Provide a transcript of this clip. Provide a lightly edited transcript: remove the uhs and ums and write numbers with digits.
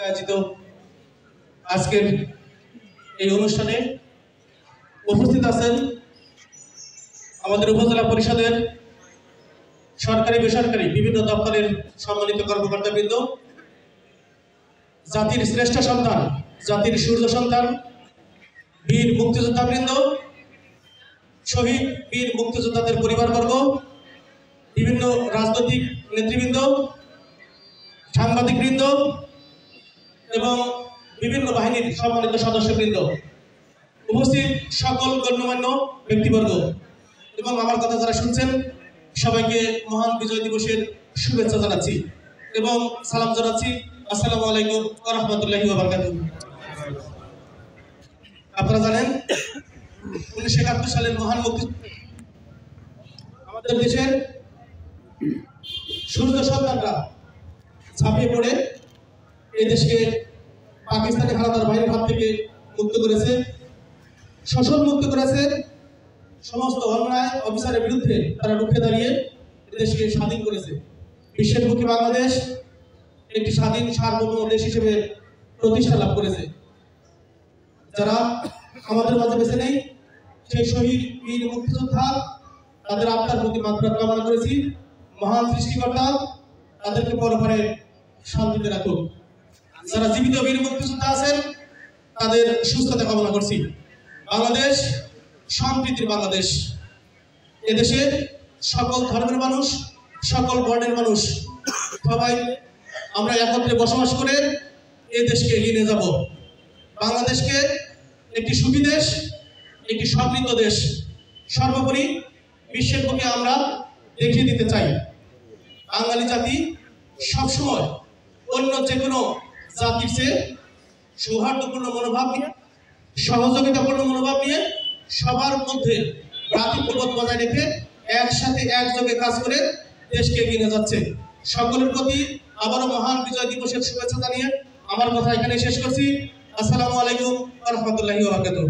আয়োজিত আজকের এই অনুষ্ঠানে উপস্থিত আছেন আমাদের উপজেলা পরিষদের সরকারি বেসরকারি বিভিন্ন দপ্তরের সম্মানিত কর্মকর্তাবৃন্দ, জাতির শ্রেষ্ঠ সন্তান, জাতির সূর্য সন্তান, বীর মুক্তিযোদ্ধাবৃন্দ, শহীদ বীর মুক্তিযোদ্ধাদের পরিবারবর্গ, বিভিন্ন রাজনৈতিক নেতৃবৃন্দ, সাংবাদিকবৃন্দ এবং বিভিন্ন বাহিনীর সম্মানিত সদস্যবৃন্দ, উপস্থিত সকল গণ্যমান্য ব্যক্তিবর্গ এবং আমার কথা যারা শুনছেন সবাইকে মহান বিজয় দিবসের শুভেচ্ছা জানাচ্ছি এবং সালাম জানাচ্ছি। আসসালামু আলাইকুম ওয়া রাহমাতুল্লাহি ওয়া বারাকাতুহু। আপনারা জানেন 1971 সালের মহান মুক্তি আমাদের দেশের সূর্য সন্তানরা ঝাঁপিয়ে পড়ে এই দেশকে পাকিস্তানি হানাদার বাহিনীর হাত থেকে মুক্ত করেছে, শোষণ মুক্ত করেছে। সমস্ত অন্যায় অফিসারের বিরুদ্ধে তারা রুখে দাঁড়িয়ে দেশকে স্বাধীন করেছে। বিশ্বের বুকে বাংলাদেশ একটি স্বাধীন সার্বভৌম দেশ হিসেবে প্রতিষ্ঠা লাভ করেছে। যারা আমাদের মাঝে বেঁচে নেই সেই শহীদ বীর মুক্তিযোদ্ধা, তাদের আত্মার প্রতি মাগফিরাত কামনা করেছি। মহান সৃষ্টিকর্তা তাদেরকে পরপারে শান্তিতে রাখুক। যারা জীবিত বীর মুক্তিযোদ্ধা আছেন তাদের সুস্থতা কামনা করছি। বাংলাদেশ সম্প্রীতির বাংলাদেশ। এদেশে সকল ধর্মের মানুষ, সকল বর্ণের মানুষ সবাই আমরা একত্রে বসবাস করে এই দেশকে এগিয়ে নিয়ে যাব। বাংলাদেশকে একটি সুখী দেশ, একটি সমৃদ্ধ দেশ, সর্বোপরি বিশ্বের বুকে আমরা দেখিয়ে দিতে চাই বাঙালি জাতি সবসময় অন্য যে কোনো জাতির চেয়ে সৌহার্দ্যপূর্ণ মনোভাব নিয়ে, সহযোগিতাপূর্ণ মনোভাব নিয়ে সবার মধ্যে ভ্রাতৃত্ববোধ বজায় রেখে একসাথে একযোগে কাজ করে দেশকে এগিয়ে নিয়ে যাচ্ছে। সকলের প্রতি আবারও মহান বিজয় দিবসের শুভেচ্ছা জানিয়ে আমার কথা এখানে শেষ করছি। আসসালামু আলাইকুম ওয়া রাহমাতুল্লাহি ওয়া বারাকাতুহু।